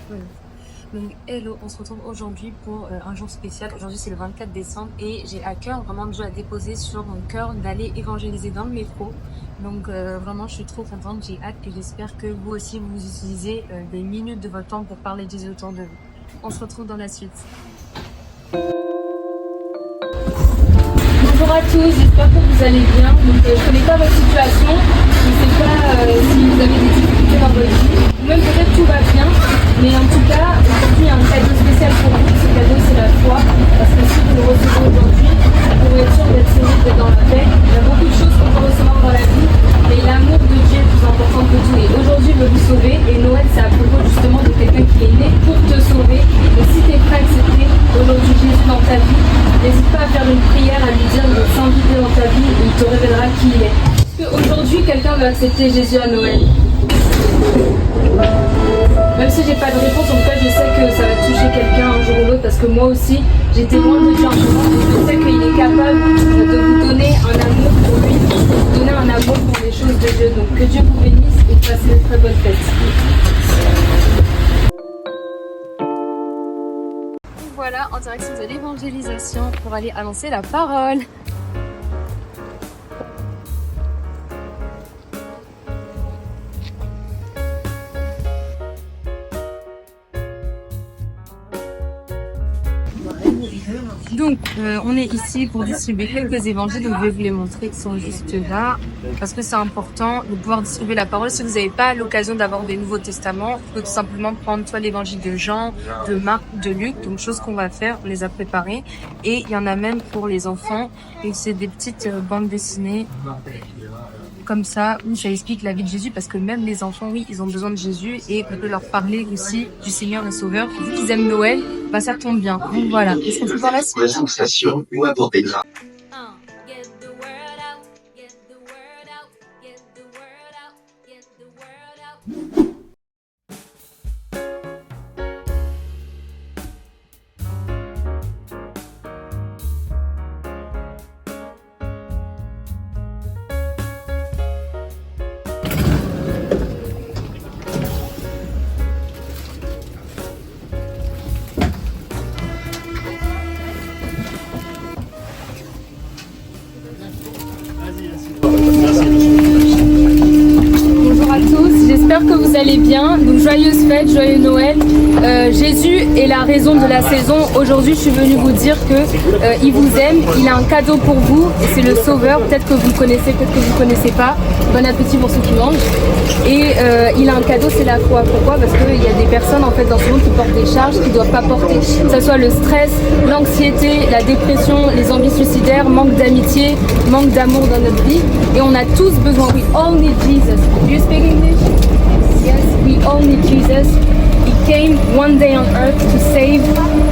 Voilà. Donc hello, on se retrouve aujourd'hui pour un jour spécial. Aujourd'hui c'est le 24 décembre et j'ai à cœur, vraiment Dieu a déposé sur mon cœur d'aller évangéliser dans le métro. Donc vraiment je suis trop contente, j'ai hâte et j'espère que vous aussi vous utilisez des minutes de votre temps pour parler de Jésus autour de vous. On se retrouve dans la suite. Bonjour à tous, j'espère que vous allez bien. Donc, je ne connais pas votre situation, je ne sais pas si vous avez des difficultés dans votre vie, ou même peut-être tout va bien, mais en tout cas, aujourd'hui il y a un cadeau spécial pour vous. Ce cadeau c'est la foi, parce que si vous le recevez aujourd'hui, vous pourrez être sûr d'être sauvé, d'être dans la paix. Il y a beaucoup de choses qu'on peut recevoir dans la vie, mais l'amour de Dieu est plus important que tout. Et aujourd'hui il veut vous sauver, et Noël c'est à propos justement de quelqu'un qui est né pour te sauver. Et si tu es prêt à accepter aujourd'hui Jésus dans ta vie, n'hésite pas à faire une prière, à lui dire de s'inviter dans ta vie et il te révélera qui il est. Est-ce qu'aujourd'hui quelqu'un va accepter Jésus à Noël? Même si j'ai pas de réponse, en tout cas je sais que ça va toucher quelqu'un un jour ou l'autre, parce que moi aussi j'étais loin de Dieu un moment et je sais qu'il est capable de vous donner un amour pour lui, de vous donner un amour pour les choses de Dieu. Donc que Dieu vous bénisse et passez une très bonne fête. Voilà, en direction de l'évangélisation pour aller annoncer la parole. Donc, on est ici pour distribuer quelques évangiles, donc je vais vous les montrer, ils sont juste là, parce que c'est important de pouvoir distribuer la parole. Si vous n'avez pas l'occasion d'avoir des Nouveaux Testaments, vous pouvez tout simplement prendre soit l'évangile de Jean, de Marc, de Luc, donc chose qu'on va faire, on les a préparées, et il y en a même pour les enfants, et c'est des petites bandes dessinées, comme ça, où ça explique la vie de Jésus, parce que même les enfants, oui, ils ont besoin de Jésus, et on peut leur parler aussi du Seigneur et Sauveur. Vu qu'ils aiment Noël, bah ça tombe bien. Donc voilà, est-ce qu'on peut voir la suite? Présentation ou aborder grave. Bonjour à tous, j'espère que vous allez bien. Donc joyeuse fête, joyeux Noël. Jésus est la raison de la saison. Aujourd'hui je suis venue vous dire que il vous aime, il a un cadeau pour vous et c'est le Sauveur. Peut-être que vous le connaissez, peut-être que vous ne connaissez pas. Bon appétit pour ceux qui mangent. Et il a un cadeau, c'est la foi. Pourquoi? Parce qu'il y a des personnes en fait dans ce monde qui portent des charges qu'ils ne doivent pas porter. Que ce soit le stress, l'anxiété, la dépression, les envies suicidaires, manque d'amitié, manque d'amour dans notre vie. Et on a tous besoin. We all need Jesus. Do you speak English? Yes, we all need Jesus. He came one day on earth to save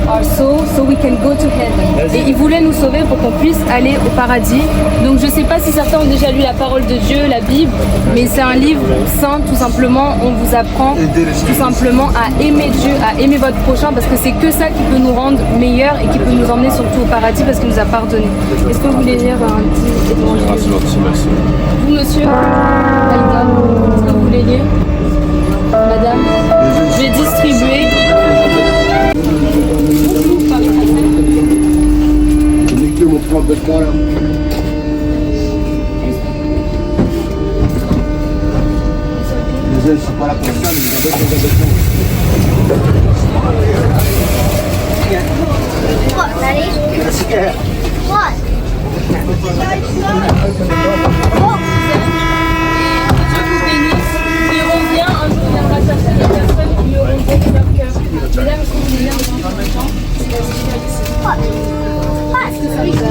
our soul so we can go to heaven. Et il voulait nous sauver pour qu'on puisse aller au paradis. Donc je ne sais pas si certains ont déjà lu la parole de Dieu, la Bible, mais c'est un livre saint tout simplement. On vous apprend tout simplement à aimer Dieu, à aimer votre prochain, parce que c'est que ça qui peut nous rendre meilleurs et qui peut nous emmener surtout au paradis parce qu'il nous a pardonné. Est-ce que vous voulez lire un petit évangile? Vous monsieur, Aïda, est-ce que vous voulez lire? Madame, je vais distribuer. Je suis pas là pour ça, Il revient, un jour il viendra chercher des personnes qui lui auront brisé leur cœur. Mesdames, est-ce que vous voulez lire un temps? Est-ce que ça vous a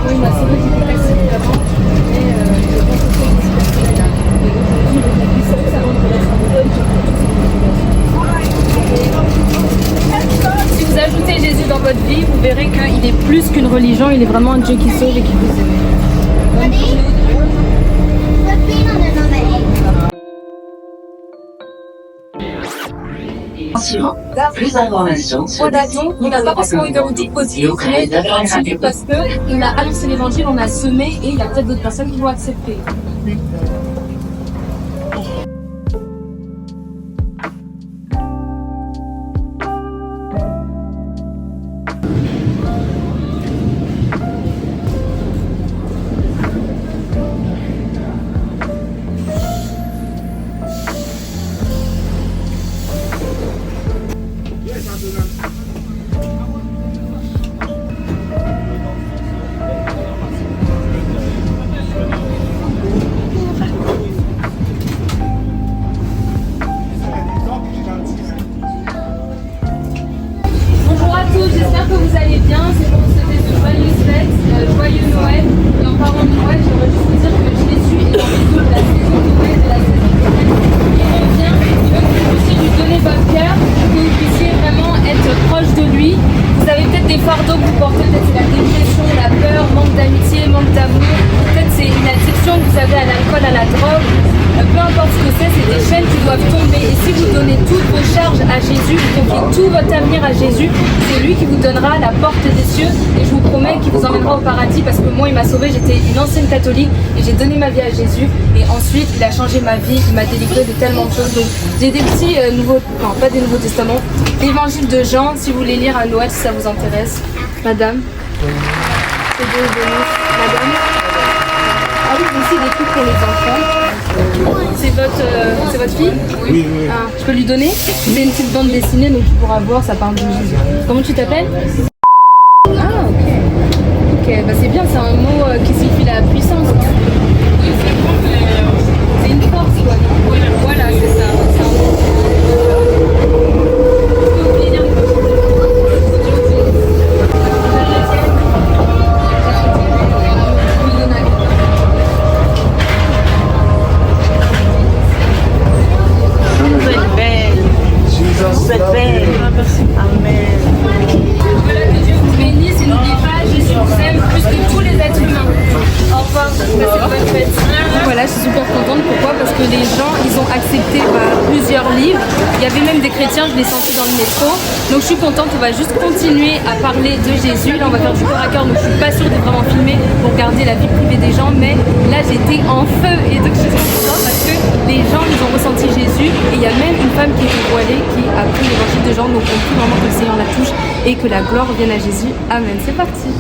oui, bah c'est vrai qu'il était accepté avant, mais je pense que c'est une situation Si vous ajoutez Jésus dans votre vie, vous verrez qu'il est plus qu'une religion, il est vraiment un Dieu qui sauve et qui vous aime. Attention, plus d'informations sur Voilà, donc on n'a pas forcément eu de retour positif, mais parce que on a annoncé l'évangile, on a semé et il y a peut-être d'autres personnes qui vont accepter. Bonjour à tous, j'espère que vous allez bien. C'est pour vous souhaiter de joyeuses fêtes, joyeux Noël. Et en parlant de Noël, j'aimerais juste vous dire que Jésus est dans les eaux de la saison de Noël, de la saison de Noël. Il revient, il veut que vous puissiez lui donner votre cœur, que vous puissiez vraiment être proche de lui. Vous avez peut-être des fardeaux que vous portez, peut-être c'est la dépression, la peur, manque d'amitié, manque d'amour. Peut-être c'est une addiction que vous avez à l'alcool, à la drogue. Peu importe ce que c'est des chaînes qui doivent tomber. Et si vous donnez toutes vos charges à Jésus, vous confiez tout votre avenir à Jésus, c'est lui qui vous donnera la porte des cieux. Et je vous promets qu'il vous emmènera au paradis parce que moi, il m'a sauvé. J'étais une ancienne catholique et j'ai donné ma vie à Jésus. Et ensuite, il a changé ma vie, il m'a délivré de tellement de choses. Donc, j'ai des petits nouveaux, non, pas des Nouveaux Testaments, l'évangile de Jean, si vous voulez lire à Noël, si ça vous intéresse. Madame. C'est Dieu bénisse. Madame. Ah oui, aussi des trucs pour les enfants. C'est votre fille? Oui. Ah, je peux lui donner? C'est une petite bande dessinée, donc tu pourras voir, ça parle de Jésus. Comment tu t'appelles? Ah, ok. Ok, bah c'est bien, c'est un mot qui signifie la puissance. Oui, c'est une force, quoi. Voilà, c'est ça. C'est un mot. Est-ce que vous voulez lire quelque chose? Vous êtes belle. Amen. Voilà, que Dieu vous bénisse et n'oubliez pas, Jésus vous aime plus que tous les êtres humains. Au revoir, passez une bonne fête. Voilà, je suis super contente. Pourquoi? Parce que les gens, ils ont accepté plusieurs livres. Il y avait même des chrétiens, je l'ai senti dans le métro. Donc je suis contente, on va juste continuer à parler de Jésus. Là, on va faire du corps à cœur, donc je suis pas sûre de vraiment filmer pour garder la vie privée des gens. Mais là, j'étais en feu et donc je suis contente parce que les gens, ils ont ressenti Jésus. Et il y a même une femme qui était voilée qui a pris l'évangile de Jean. Donc on prie vraiment que le Seigneur la touche et que la gloire vienne à Jésus. Amen. C'est parti.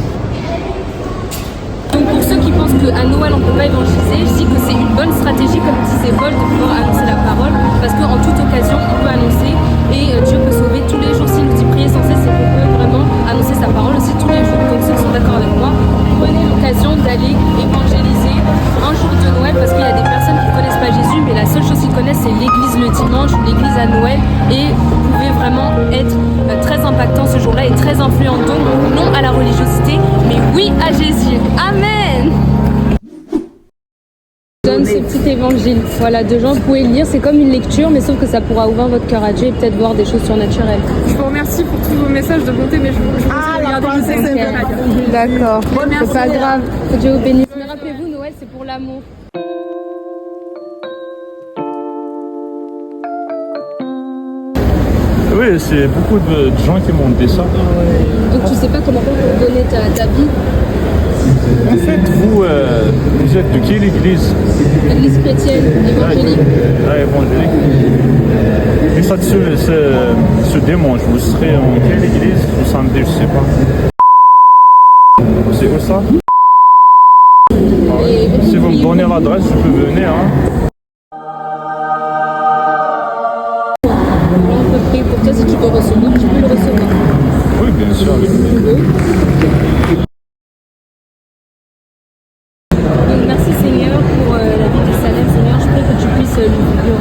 Donc pour ceux qui pensent qu'à Noël on ne peut pas évangéliser, je dis que c'est une bonne stratégie, comme disait Paul, de pouvoir annoncer la parole, parce qu'en toute occasion on peut annoncer et Dieu peut sauver tous les jours. S'il nous dit prier sans cesse, c'est qu'on peut vraiment annoncer sa parole aussi tous les jours. Donc ceux qui sont d'accord avec moi, prenez l'occasion d'aller évangéliser un jour de Noël, parce qu'il y a des personnes qui ne connaissent pas Jésus, mais la seule chose qu'ils connaissent c'est l'église le dimanche, l'église à Noël, et vous pouvez vraiment être très impactant ce jour-là et très influent. Donc non à la religiosité, mais oui à Jésus. Amen. Je donne ce petit évangile, voilà, de Jean, vous pouvez le lire, c'est comme une lecture, mais sauf que ça pourra ouvrir votre cœur à Dieu et peut-être voir des choses surnaturelles. Je vous remercie pour tous vos messages de bonté, mais je vous regarder le texte. D'accord, c'est pas grave, que Dieu vous bénisse. Mais rappelez-vous, Noël, c'est pour l'amour. Oui, c'est beaucoup de gens qui m'ont dit ça. Donc tu sais pas comment faire pour donner ta vie? En fait, vous êtes de quelle église? L'église chrétienne, évangélique. Ah, évangélique. Et ça ce dimanche, vous serez en quelle église? Le samedi, je sais pas. C'est où ça? Si vous me donnez l'adresse, je peux venir. Hein. On peut prier pour toi si tu peux recevoir, tu peux le recevoir. Oui, bien sûr. Merci Seigneur pour la vie de Salem, Seigneur. Je prie que tu puisses lui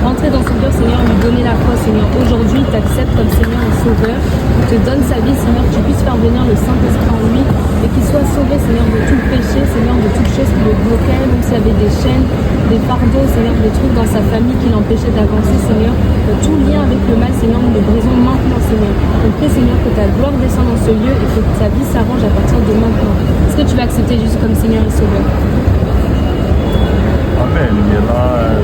rentrer dans son cœur, Seigneur, lui donner la foi, Seigneur. Aujourd'hui, il t'accepte comme Seigneur et Sauveur. Il te donne sa vie, Seigneur, que tu puisses faire venir le Saint-Esprit en lui et qu'il soit sauvé, Seigneur, de tout péché, Seigneur, de toute chose qui le bloquait, même s'il y avait des chaînes, des fardeaux, Seigneur, des trucs dans sa famille qui l'empêchaient d'avancer, Seigneur. Tout lien avec le mal, Seigneur, nous le brisons maintenant, Seigneur. On prie, Seigneur, que ta gloire descende dans ce lieu et que sa vie s'arrange à partir de maintenant. Est-ce que tu vas accepter Jésus comme Seigneur et Sauveur? Amen. Il est là.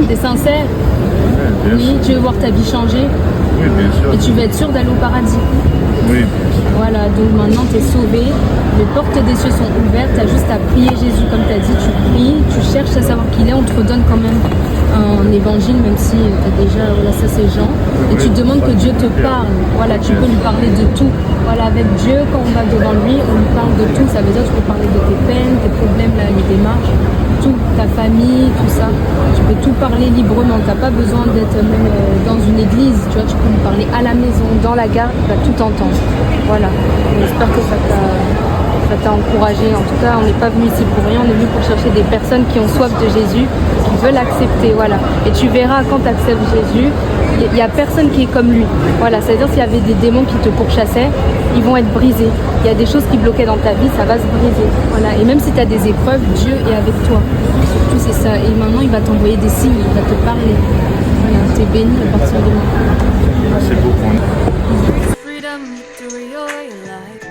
T'es sincère? Bien Oui, sûr. tu veux voir ta vie changer Oui, bien sûr. et tu veux être sûr d'aller au paradis. Oui, bien sûr. Voilà, donc maintenant tu es sauvé, les portes des cieux sont ouvertes, tu as juste à prier Jésus comme tu as dit, tu pries, tu cherches à savoir qui il est, on te redonne quand même un évangile, même si tu as déjà, voilà, ça c'est Jean, et tu demandes que Dieu te parle, voilà, tu peux lui parler de tout, voilà, avec Dieu, quand on va devant lui, on lui parle de tout, ça veut dire que tu peux parler de tes peines, tes problèmes, là, les démarches, tout, ta famille, tout ça, tu peux tout parler librement, tu n'as pas besoin d'être même dans une église, tu vois, tu peux lui parler à la maison, dans la gare, tu vas tout entendre, voilà, j'espère que ça t'a encouragé. En tout cas, on n'est pas venu ici pour rien, on est venu pour chercher des personnes qui ont soif de Jésus, qui veulent accepter, voilà. Et tu verras quand tu acceptes Jésus, il n'y a personne qui est comme lui. Voilà, c'est-à-dire s'il y avait des démons qui te pourchassaient, ils vont être brisés. Il y a des choses qui bloquaient dans ta vie, ça va se briser. Voilà. Et même si tu as des épreuves, Dieu est avec toi. Surtout c'est ça. Et maintenant, il va t'envoyer des signes, il va te parler. Voilà, tu es béni à partir de maintenant. Merci beaucoup. Freedom, victory, or your life.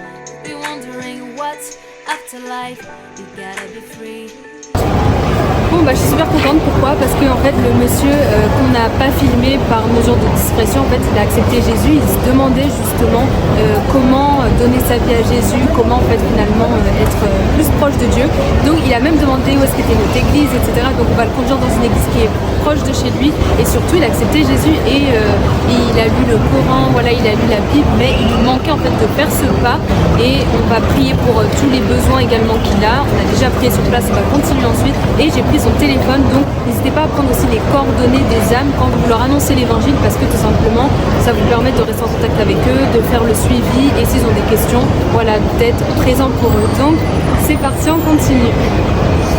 Be wondering what's after life. You gotta be free. Bon, je suis super contente. Pourquoi? Parce que en fait, le monsieur qu'on n'a pas filmé par mesure de discrétion, en fait, il a accepté Jésus. Il se demandait justement comment donner sa vie à Jésus, comment en fait finalement être plus proche de Dieu. Donc, il a même demandé où est-ce qu'était notre église, etc. Donc, on va le conduire dans une église qui est proche de chez lui. Et surtout, il a accepté Jésus et il a lu le Coran. Voilà, il a lu la Bible, mais il nous manquait en fait de faire ce pas. Et on va prier pour tous les besoins également qu'il a. On a déjà prié sur place, on va continuer ensuite. Et j'ai pris son téléphone, donc n'hésitez pas à prendre aussi les coordonnées des âmes quand vous leur annoncez l'évangile, parce que tout simplement ça vous permet de rester en contact avec eux, de faire le suivi et s'ils ont des questions, voilà, d'être présent pour eux. Donc c'est parti, on continue.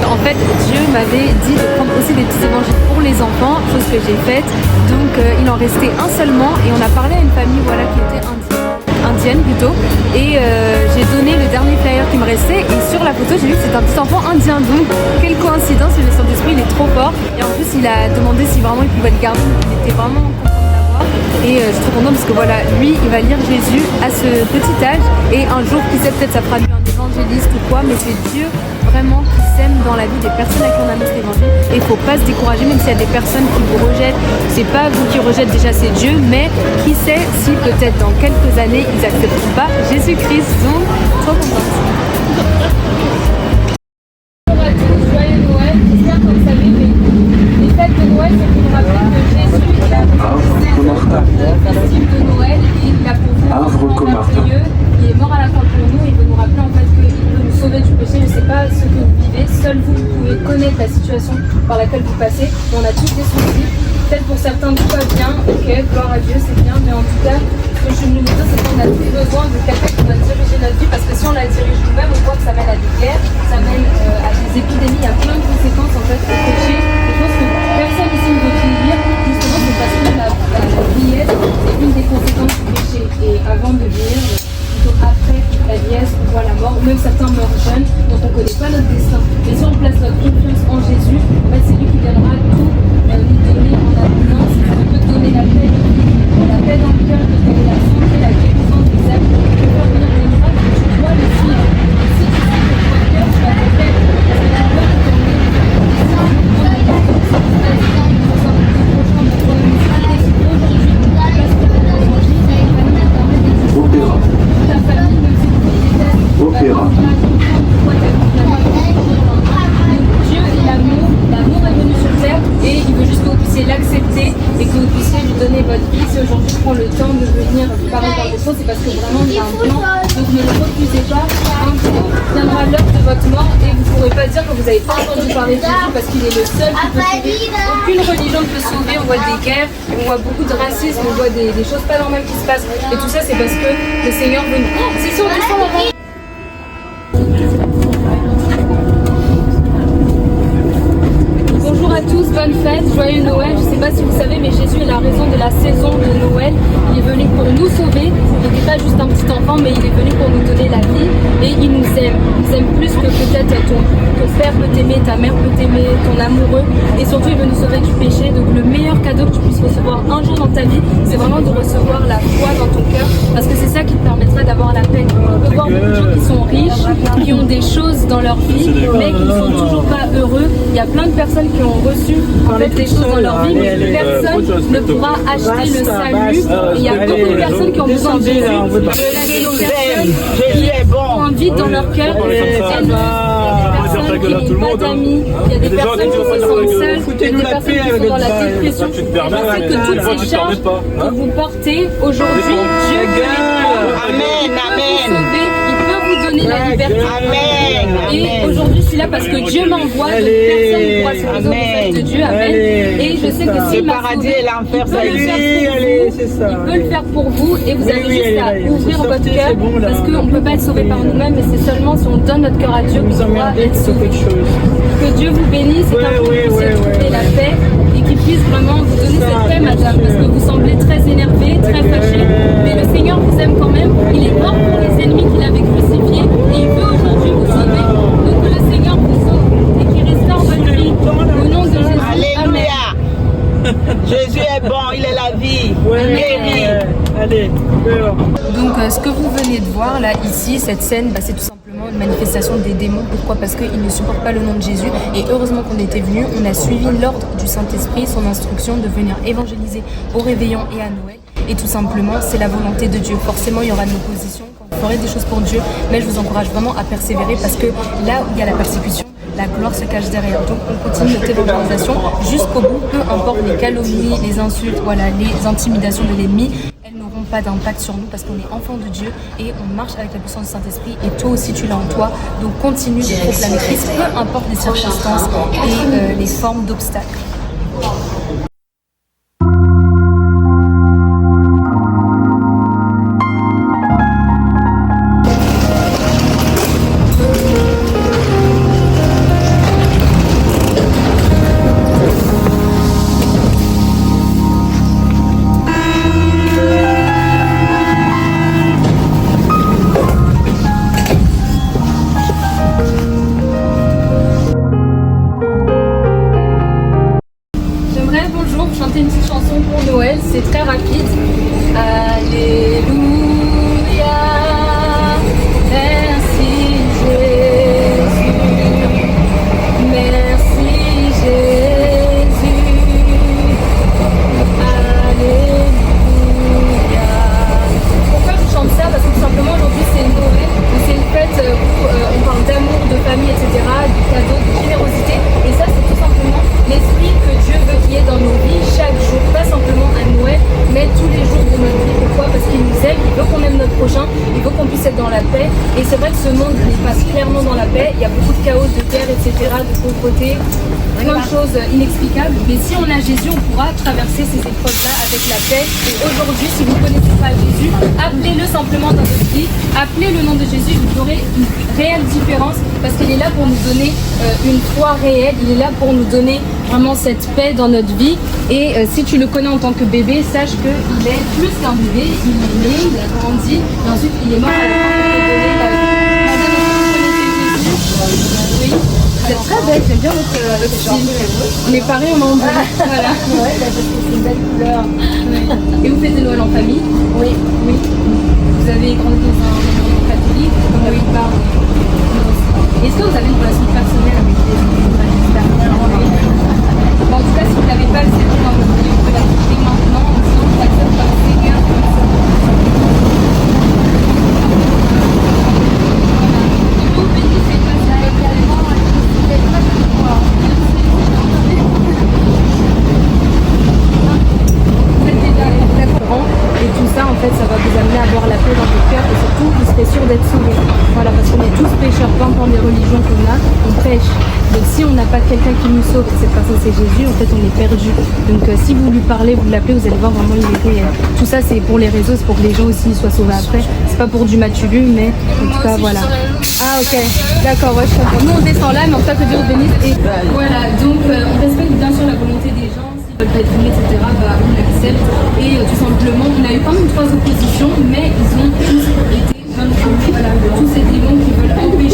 En fait, Dieu m'avait dit de prendre aussi des petits évangiles pour les enfants, chose que j'ai faite. Donc il en restait un seulement et on a parlé à une famille, voilà, qui était indienne plutôt, et j'ai donné le dernier flyer qui me restait, et sur la photo j'ai vu que c'était un petit enfant indien. Donc quelle coïncidence, le Saint-Esprit il est trop fort, et en plus il a demandé si vraiment il pouvait le garder, donc il était vraiment content de l'avoir, et je suis trop contente parce que voilà, lui il va lire Jésus à ce petit âge, et un jour qui sait, peut-être ça fera lui un évangéliste ou quoi, mais c'est Dieu vraiment qui sème dans la vie des personnes à qui on annonce l'évangile, et il faut pas se décourager même s'il y a des personnes qui vous rejettent. C'est pas vous qui rejettez, déjà c'est Dieu, mais qui sait si peut-être dans quelques années ils accepteront pas Jésus-Christ. Donc trop contente. Bonjour à tous, joyeux Noël. J'espère que vous savez, mais les fêtes de Noël, c'est pour nous rappeler que Jésus est la festival de Noël, et il a pour vous un enfant merveilleux, il est mort à la croix pour nous, il veut nous rappeler en fait qu'il veut nous sauver du péché. Je ne sais pas ce que vous vivez, seul vous pouvez connaître la situation par laquelle vous passez, mais on a tous des soucis. Peut-être pour certains tout va bien, ok, gloire à Dieu, c'est bien, mais en tout cas, ce que je veux nous dire, c'est qu'on a tous besoin de quelqu'un qui va diriger notre vie, parce que si on la dirige nous-mêmes, on voit que ça mène à des guerres, ça mène à des épidémies, il y a plein de conséquences en fait au péché. Et je pense que personne ici ne veut tout dire, justement c'est parce que la vieillesse est une des conséquences du péché. Et avant de vieillir, plutôt après la vieillesse, on voit la mort, ou même certains meurent jeunes, donc on ne connaît pas notre destin. Mais si on place notre confiance en Jésus, en fait c'est lui qui viendra tout nous donner en abondance, il peut te donner la paix dans le cœur, te donner la santé, la guérison des âmes, te faire venir des miracles, tu dois le suivre. Et si tu sais que ton cœur, tu vas te faire, parce que tu veux te tourner, et ça, on peut pas dire que c'est une passion, il faut savoir que c'est prochain pour toi, mais c'est aujourd'hui, parce que ta famille te permet d'exister, ta famille, même si tu détestes, pourquoi tu as finalement Dieu est l'amour est venu sur terre et il veut juste que vous puissiez l'accepter et que vous puissiez lui donner votre vie. Si aujourd'hui je prends le temps de venir vous parler dans des choses, c'est parce que vraiment il y a un plan, donc ne le refusez pas. Un jour viendra l'heure de votre mort et vous ne pourrez pas dire que vous n'avez pas entendu parler de Jésus, parce qu'il est le seul qui peut sauver. Aucune religion ne peut sauver. On voit des guerres, on voit beaucoup de racisme, on voit des choses pas normales qui se passent, et tout ça c'est parce que le Seigneur veut nous... Oh, c'est sûr, du sang, maman. Bonjour à tous, bonne fête, joyeux Noël. Je ne sais pas si vous savez, mais Jésus est la raison de la saison de Noël. Il est venu pour nous sauver. Il n'était pas juste un petit enfant, mais il est venu pour nous donner la vie. Et il nous nous aime plus que peut-être ton père peut t'aimer, ta mère peut t'aimer, ton amoureux. Et surtout, il veut nous sauver du péché. Donc le meilleur cadeau que tu puisses recevoir un jour dans ta vie, c'est vraiment de recevoir la foi dans ton cœur. Parce que c'est ça qui te permettra d'avoir la paix. On peut voir beaucoup de gens qui sont riches, qui ont des choses dans leur vie, mais qui ne sont toujours pas heureux. Il y a plein de personnes qui ont reçu en fait, des choses dans leur vie, mais personne ne pourra acheter le salut. Et il y a beaucoup de personnes qui ont besoin de Jésus. Jésus est bon. Ont un vide dans leur cœur. Il y a des personnes qui n'ont pas d'amis. Il y a des personnes qui se sentent seules. Il y a des personnes qui sont dans la dépression. Et je sais que toutes ces charges que vous portez aujourd'hui, Dieu peut les prendre. Amen, amen. Il peut vous donner la liberté. Amen. Et aujourd'hui, je suis là parce que Dieu m'envoie, donc personne ne pourra se sauver au message de Dieu. Amen. Et je sais que s'il m'a sauvé, il peut le faire pour vous et vous avez juste à ouvrir votre cœur parce qu'on ne peut pas être sauvé par nous-mêmes, mais c'est seulement si on donne notre cœur à Dieu qu'on pourra être sauvé. Que Dieu vous bénisse et qu'un jour vous puissiez trouver la paix et qu'il puisse vraiment vous donner cette paix, madame, parce que vous semblez très énervée, très fâchée, mais le Seigneur vous aime quand même. Il est mort pour les ennemis qu'il avait crucifiés et il veut aujourd'hui vous sauver. Donc que le Seigneur vous sauve et qu'il restaure votre vie au nom de Jésus. Alléluia. Jésus est bon, il est la vie. Allez. Donc ce que vous venez de voir là ici, cette scène, c'est tout simplement une manifestation des démons. Pourquoi? Parce qu'ils ne supportent pas le nom de Jésus. Et heureusement qu'on était venus, on a suivi l'ordre du Saint-Esprit, son instruction de venir évangéliser au réveillon et à Noël. Et tout simplement, c'est la volonté de Dieu. Forcément, il y aura de l'opposition quand vous ferez des choses pour Dieu. Mais je vous encourage vraiment à persévérer parce que là où il y a la persécution, la gloire se cache derrière. Donc on continue notre évangélisation jusqu'au bout, peu importe les calomnies, les insultes, voilà, les intimidations de l'ennemi, elles n'auront pas d'impact sur nous parce qu'on est enfants de Dieu et on marche avec la puissance du Saint-Esprit et toi aussi tu l'as en toi. Donc continue de proclamer Christ, peu importe les circonstances et les formes d'obstacles. C'est très rapide. Alléluia. Merci Jésus. Merci Jésus. Alléluia. Pourquoi je chante ça? Parce que tout simplement aujourd'hui c'est Noël. C'est une fête où on parle d'amour, de famille, etc. De cadeaux, de générosité. Et ça c'est tout simplement l'esprit que Dieu veut qu'il y ait dans nos vies chaque jour. Pas simplement à Noël, mais tous les jours de notre vie. Pourquoi? Parce qu'il nous aime, il veut qu'on aime notre prochain, il veut qu'on puisse être dans la paix. Et c'est vrai que ce monde il passe clairement dans la paix. Il y a beaucoup de chaos, de guerre, etc., de pauvreté, plein de choses inexplicables. Mais si on a Jésus, on pourra traverser ces épreuves-là avec la paix. Et aujourd'hui, si vous ne connaissez pas Jésus, appelez-le simplement dans votre vie. Appelez le nom de Jésus, vous aurez une réelle différence parce qu'il est là pour nous donner une foi réelle. Il est là pour nous donner vraiment cette paix dans notre vie. Et si tu le connais en tant que bébé, sache qu'il est plus qu'un bébé. Il est né, il a grandi, et ensuite il est mort à la croix pour te donner la vie. Madame, est-ce que vous connaissez Jésus? Oui. Vous êtes très belle, j'aime bien votre style. On est pareil, on est en bleu. Voilà. Ouais, parce que c'est une belle couleur. Ouais. Et vous faites de Noël en famille? Oui. Oui. Vous avez grandi dans un environnement catholique, comme oui. Parle. Est-ce que vous avez une relation personnelle avec les bon, en tout cas, si vous n'avez pas le Seigneur dans votre vie, vous pouvez l'accepter maintenant en disant que j'accepte par le Seigneur. Vous bénissez pas ça également. Vous êtes déjà d'accord. Et tout ça, en fait, ça va vous amener à avoir la paix dans votre cœur et surtout, vous serez sûr d'être sauvés. Voilà, parce qu'on est tous pécheurs, peu importe les religions qu'on a, on pêche. Donc si on n'a pas quelqu'un qui nous sauve, et cette personne c'est Jésus, en fait on est perdu. Donc si vous lui parlez, vous l'appelez, vous allez voir vraiment il est réel. Tout ça c'est pour les réseaux, c'est pour que les gens aussi soient sauvés après. C'est pas pour du matulu, mais en tout cas voilà. Ah ok, d'accord, ouais, je comprends. Nous on descend là, mais en tout cas que Dieu vous bénisse. Et voilà, donc on respecte bien sûr la volonté des gens. S'ils veulent pas être unis, etc., bah, on l'accepte. Et tout simplement, on a eu quand même 3 oppositions, mais ils ont tous été voilà, tous ces démons qui veulent empêcher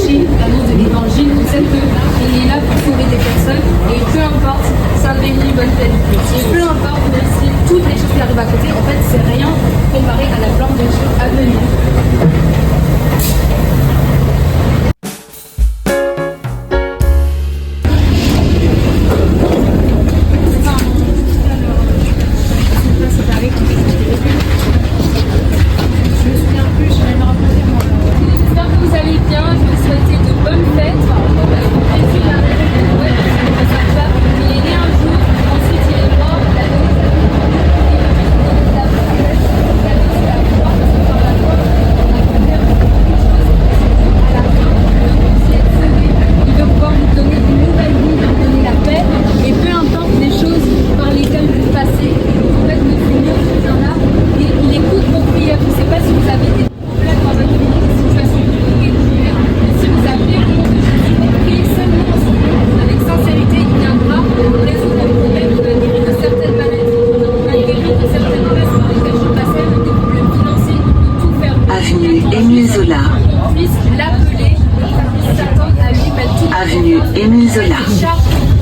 Avenue Émile Zola.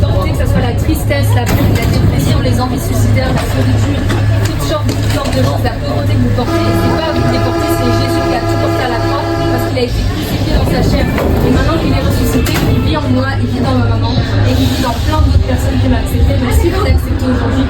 Porter, que ce soit la tristesse, la peur, la dépression, les envies suicidaires, la solitude, toutes sortes de choses, la pauvreté que vous portez. C'est pas vous qui les portez, c'est Jésus qui a tout porté à la croix parce qu'il a été crucifié dans sa chair. Et maintenant qu'il est ressuscité, il vit en moi, il vit dans ma maman et il vit dans plein d'autres personnes qui m'ont accepté. Donc si vous acceptez aujourd'hui,